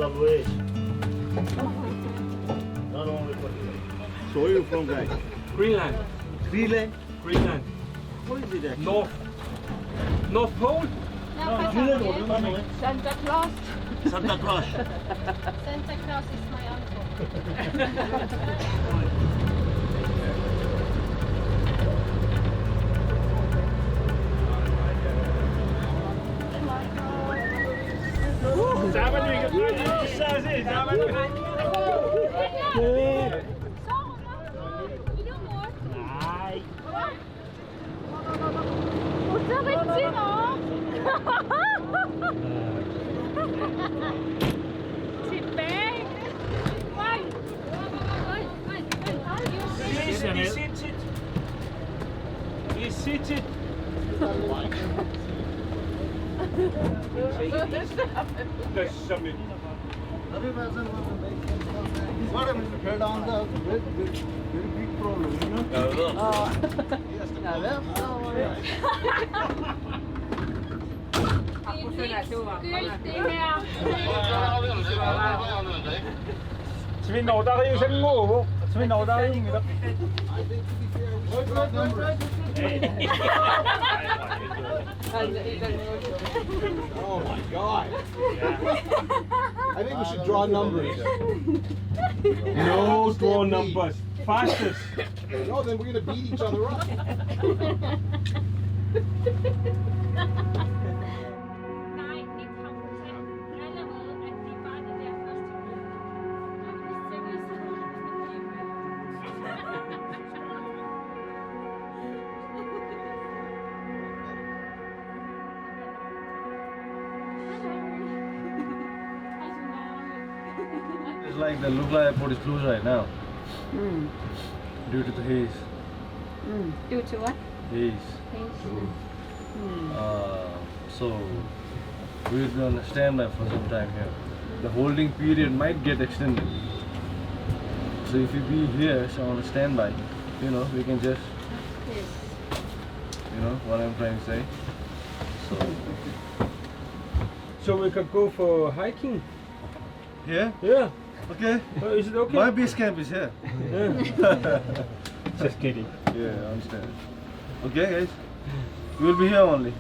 Arif! Not only for you. So where are you from, guys? Greenland. Greenland? Greenland. What is it actually? North Pole. Greenland or Greenland? Santa Claus. Santa Claus. Santa Claus is my uncle. 못하겠지 너. 집에. Be seated. Be seated. There's something. What if we fell down the very big problem, you know? 집에 나오다가 요새 뭐? 집에 나오다가 용이다. Oh my God. I think we should draw numbers. No draw numbers. Fastest. No, then we're going to beat each other up. It's like the Lugla airport is closed right now due to the haze. Due to what? Haze. So we'll be on a standby for some time here. The holding period might get extended. So if you be here so on a standby, you know, we can just, you know what I'm trying to say. So we could go for hiking. Yeah? Yeah. Okay. Is it okay? My base camp is here. Just kidding. Yeah, I understand. Okay guys, we'll be here only.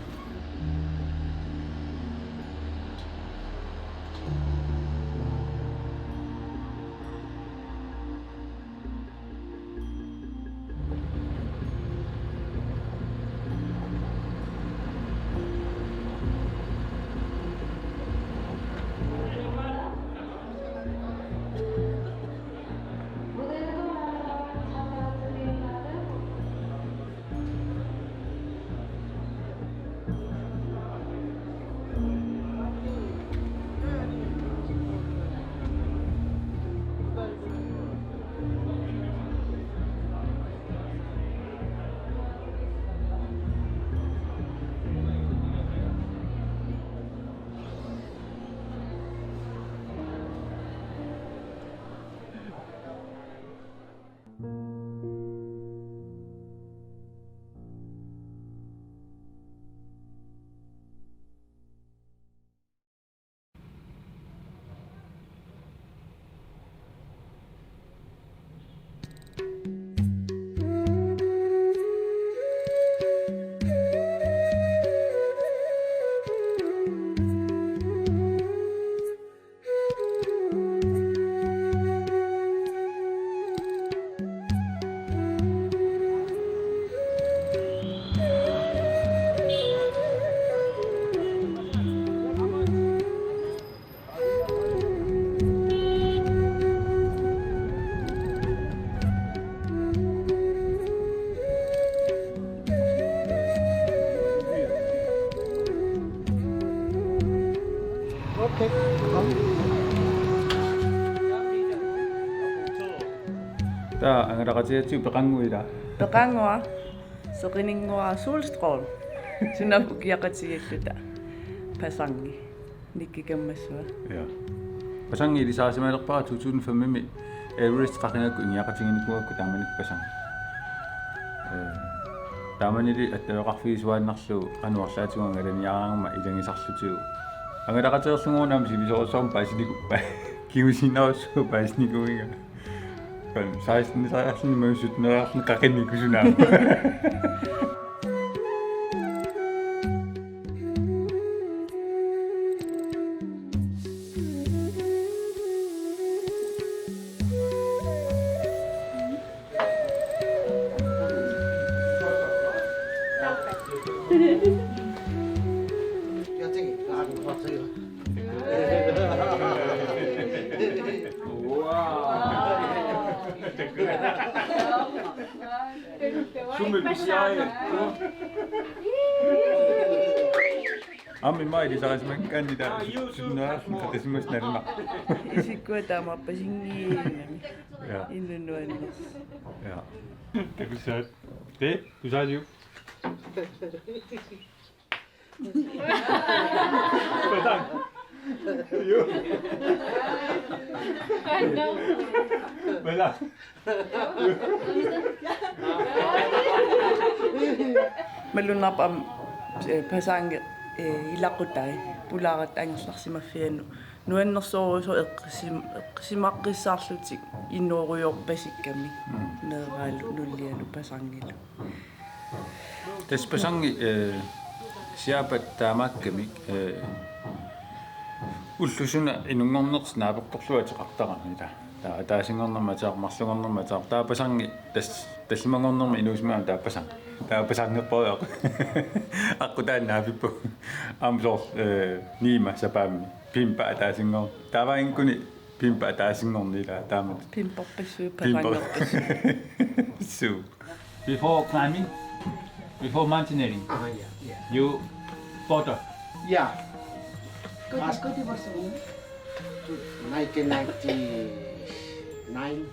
자, ангерагатиатсу пеқангуила. Peqangua soqiningua Sulstrål. Sunapukkiaqatigalluta. Pasangi. Nikkikammassua. Ja. Pasangi lisaasimalerpara 2005 Everest qaqinakku ingiaqatinginikkuakku taamanik pasang. Taamanili attaqarfiisuannarlu qanuarlaatigunga alaniaraangma ilangisarlutiu. Angelaqateerlunguunam sivisoorsoorm paasinikuppa. Kiusinarussu paasinikuinga. Kan 16 saarluni mausutnerarlun qaqinnikkusunaam. Jag tänker, jag hade bara säga. Summi pisiae. Ammi maidi saasimak kandidaat sunnaarlun qaqisimusnarna. Isikkua taamappasingiinnami. Ja. Innunuannas. Ja. Det er sødt. Det, du sagde jo. Hvad da? Malunarpam pasangi ilaqutai pulaarat angerlarsimaffiannu nuannersoruso eqqisimaqqissaarlutik innuorujorpasikkami neeraalu nullialu pasangilu. Tässä pasangi siapat taamakkami уллусуна инунгорнерс нааперторлуатеқартарамита таа таасингорнерма таақмарлугорнерма таақ таапасанги тассимагорнерма инуусмаам таапасангерпориақ аққутааннаапиппу амсоор нима сапаамми пимпа таасингор тааваингкуни пимпа таасингорнила таамат Pimporpassuu pasangorpassu. су Before climbing, before mountaineering, Yeah. you porter. Yeah. Koti vuosi 1999,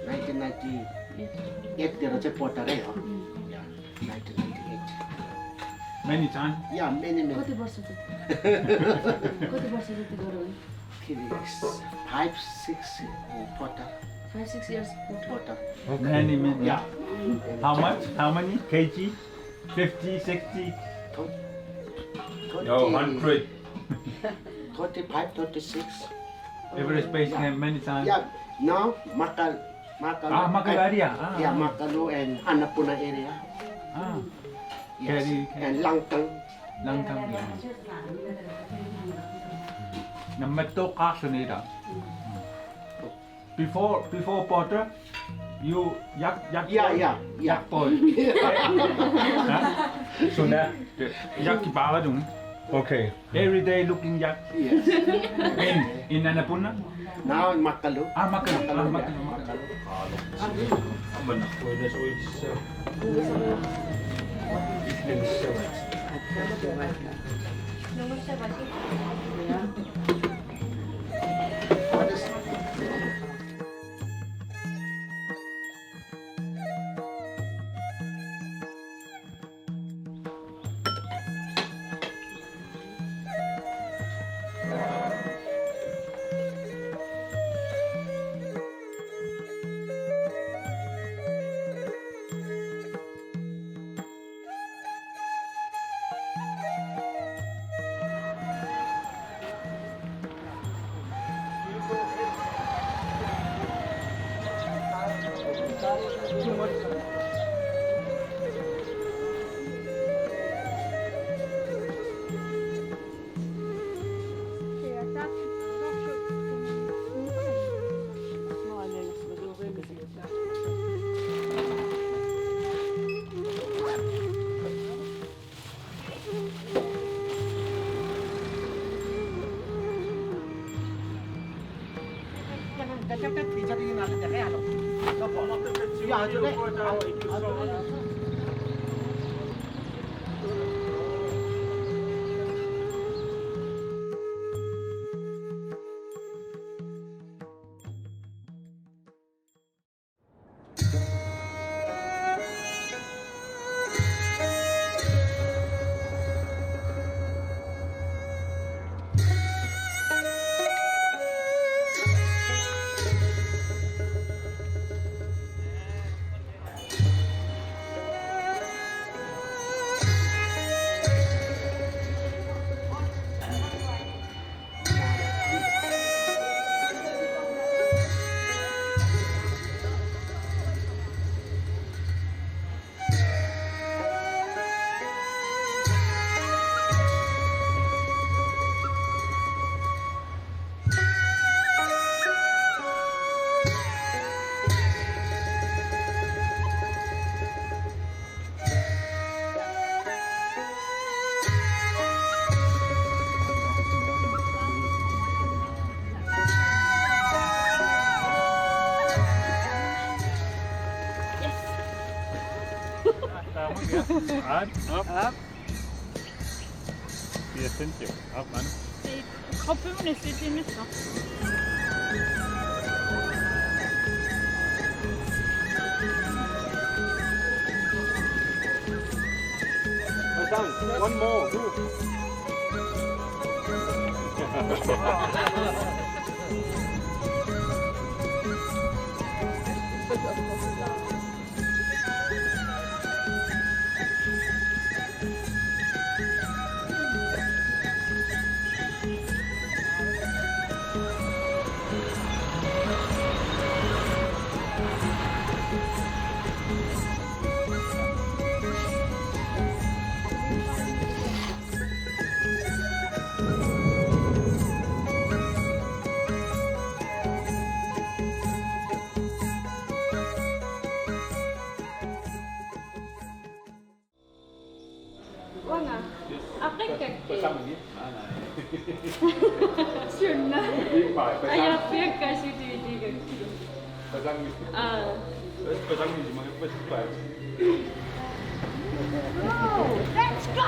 1998 there was a pottery. Yeah, 1998. Many times. Yeah, many. Koti vuosi garoi. 5, 6 potter. 5-6 years. Potter. Many. Yeah. How much? How many kg? 50, 60? 20, No, 100. 25, 26. Every space name many times. Yeah, now Makalu. Makalu area. Yeah, Makalu and Annapurna area. Ah, Yes. Keri- And Langtang. lang time. Namato kasunida. Before porter, you yak Yeah. boy. So now yak kibaradung. okei Every day looking yak Yes. in Annapurna. Now in Makalu. Makalu. What is Tama yan. Up. Yes, thank you. Up, man. Kroppen är sitt i nästa. My son, one more. Move. Vanga. Afrika. Schön, ne? Ayafika situ ini kan. Let's go.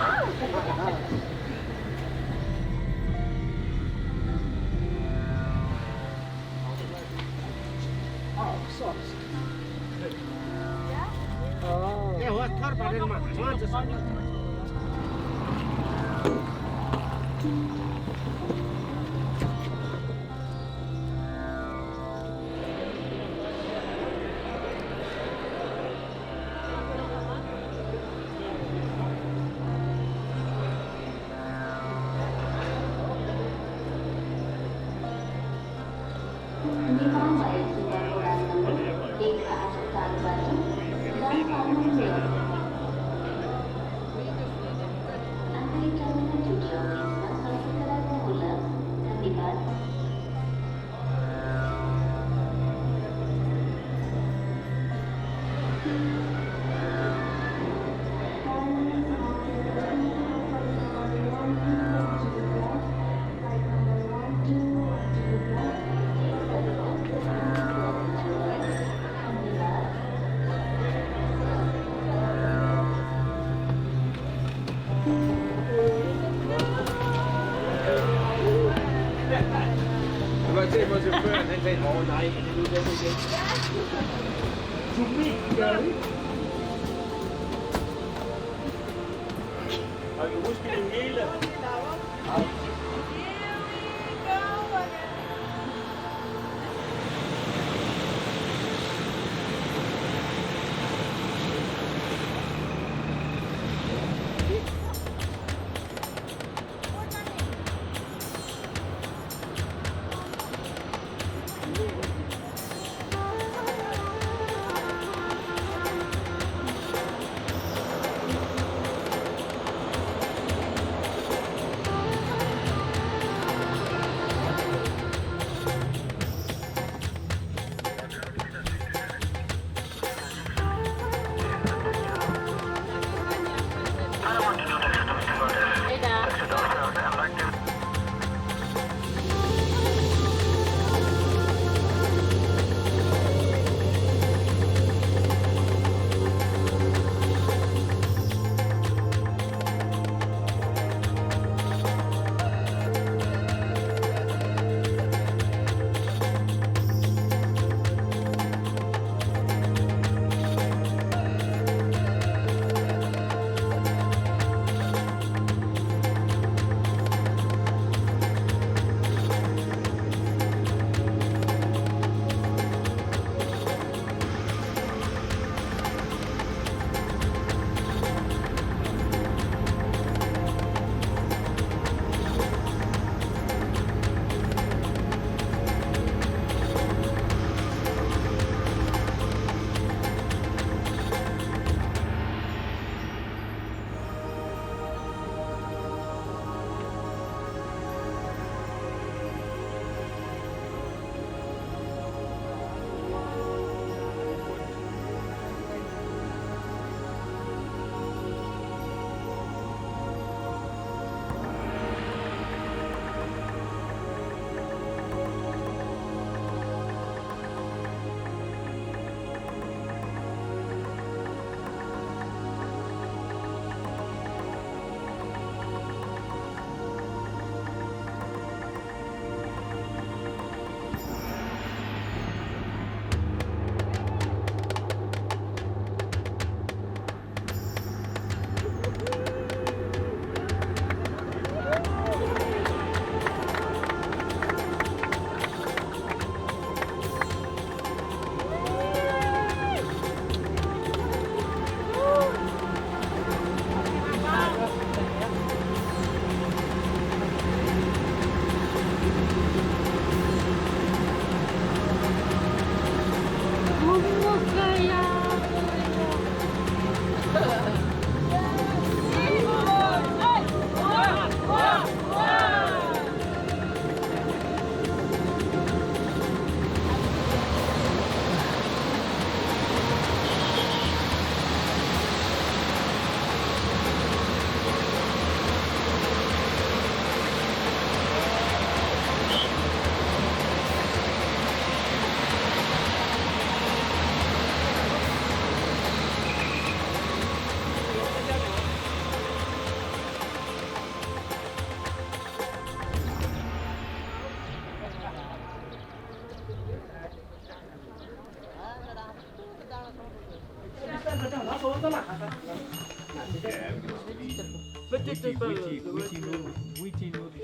Witty notice.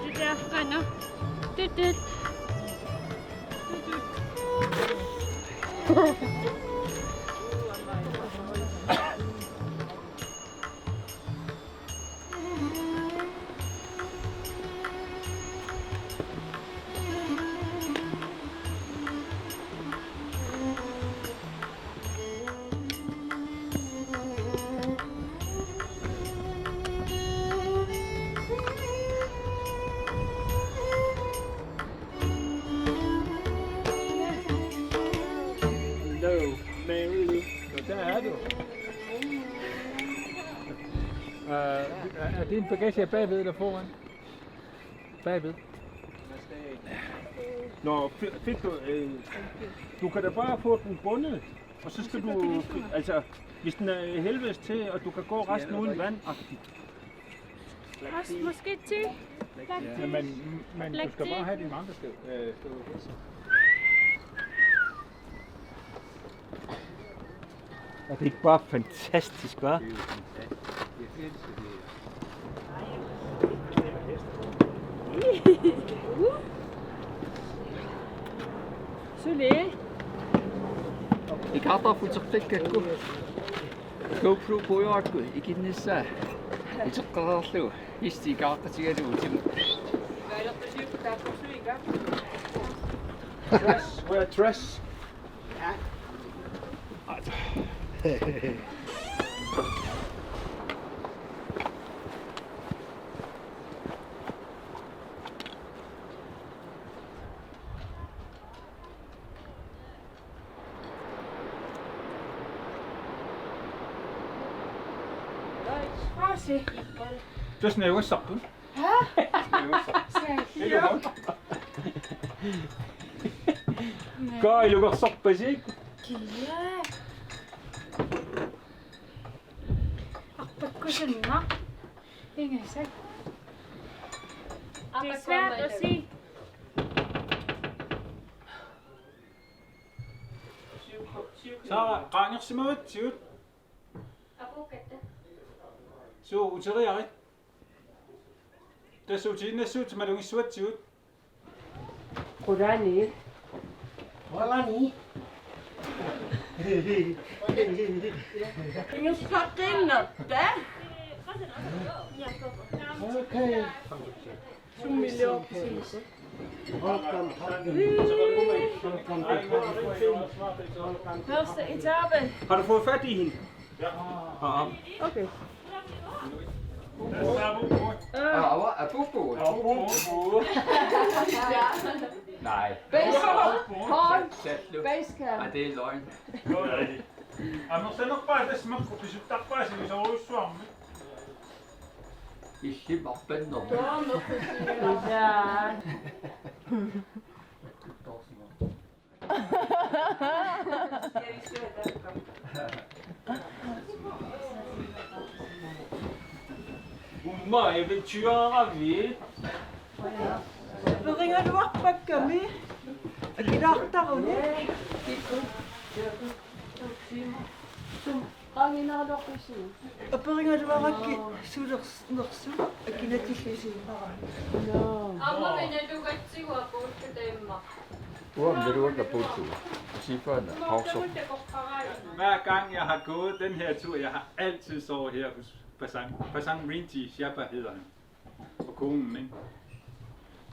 Det der, Anna. Det. Der er du. Er din bagage bagved eller foran? Bagved. Nå, fik du... du kan da bare få den bundet, og så skal du... Altså, hvis den er helvedes til, og du kan gå resten uden vand-agtigt. Måske til. Ja, men du skal bare have din manke stå. Er det ikke bare fantastisk, hva'? Sule. Ik футсертаккакку GoPro поёракку икиннисса итеққарерлу истикааққатигалу тим Wear dress. Så snæver soppen. Hva er det soppe, sig? Apakko sinna. Ingen seg. Det er svært at sige. Sara, qanger simawat siut. So uteri. Das utine sut malung suat siut. Qurani. Walani. Ingen skakkinna. Da. Okay. 2 million. Første etape. Har du fået fat i hende? Ja. Okay. Awa apupu. Nej. Basecamp. Det er løgn. Ano sa nakpa sa smak ko pisut takpa sa sa uswang. Ikke moppen nå. Ja. Umma, eventyrer vi. Nu ringer du op på gummi. Og de doktor rundt. Aperinga duaraki suulersu akinatillusi. Amma minä tukatsigua puhuttu temma. Uom, vil du ikke have på tur? Skiførende, pauser. Hver gang jeg har gået den her tur, jeg har altid sovet her hos Pasang Rinji Sherpa hedder han. Og konen, ikke?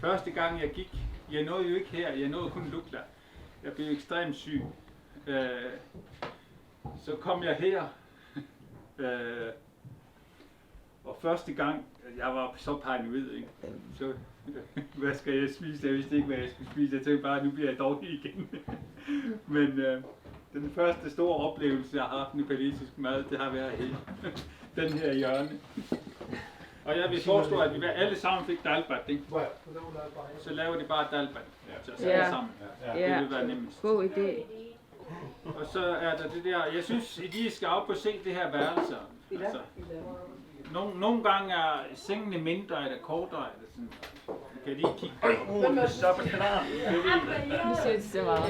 Første gang jeg gik, jeg nåede jo ikke her, jeg nåede kun Lukla. Jeg blev ekstremt syg. Så kom jeg her. Og første gang, jeg var så paranoid, ikke? Så, hvad skal jeg spise? Jeg vidste ikke, hvad jeg skulle spise. Jeg tænkte bare, nu bliver jeg dårlig igen. Men den første store oplevelse, jeg har haft nepalesisk mad, det har været her. Den her hjørne. Og jeg vil foreslå, at vi alle sammen fik dalbat, ikke? Så laver de bare dalbat til os alle sammen. Det vil være nemmest. God idé. Og så er der det der, jeg synes, at I skal op og se det her værelse. Altså, nogle gange er sengene mindre eller kortere, eller sådan. Kan de kigge på? Så er det klar. Nu synes det meget.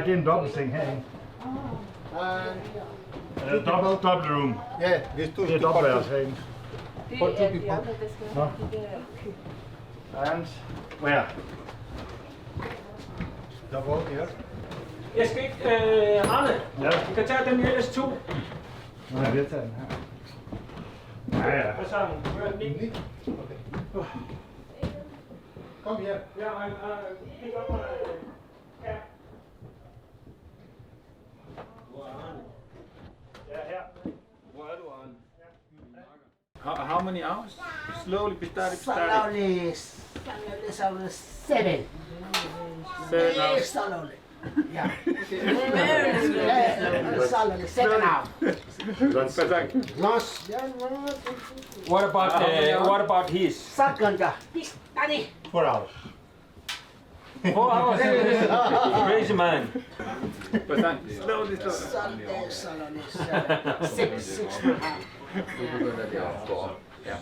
Det er en dobbeltseng herinde. Double room. Yeah, there's two. Det er dobbeltværelse herinde. For two people. Nå. And where? Double here. Jeg skal ikke, Arne, Ja. du kan tage den ellers to. Nå, jeg vil tage den her. Ja, ja. Og så hør den ikke. Come here. Ja, kig op mig. Ja. Ja, her. Hvor er du, Arne? How many hours? Slowly, bestart. Slowly, slowly, 7. 7 hours. Slowly. Yeah. Slowly, 7 hours. Lost. What about his? Sakanda. Study. 4 hours. 4 hours. Crazy man. Slowly. Sunday, slowly, 6 and a half. Nu begynder det at gå op. Ja.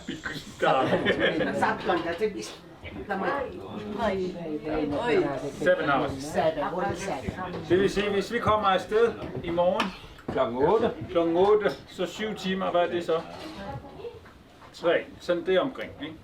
Sakanda, det er 7 hours. 7, what is 7? Det vil sige, hvis vi kommer afsted i morgen klokken 8, så 7 timer, hvad er det så? 3, sådan det omkring, ikke?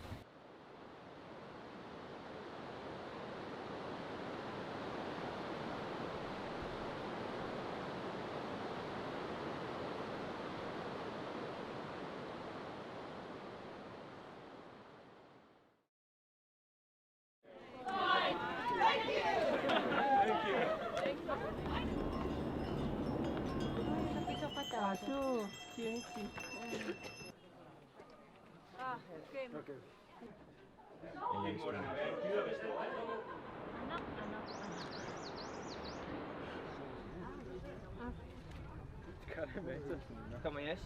Kommer Jes?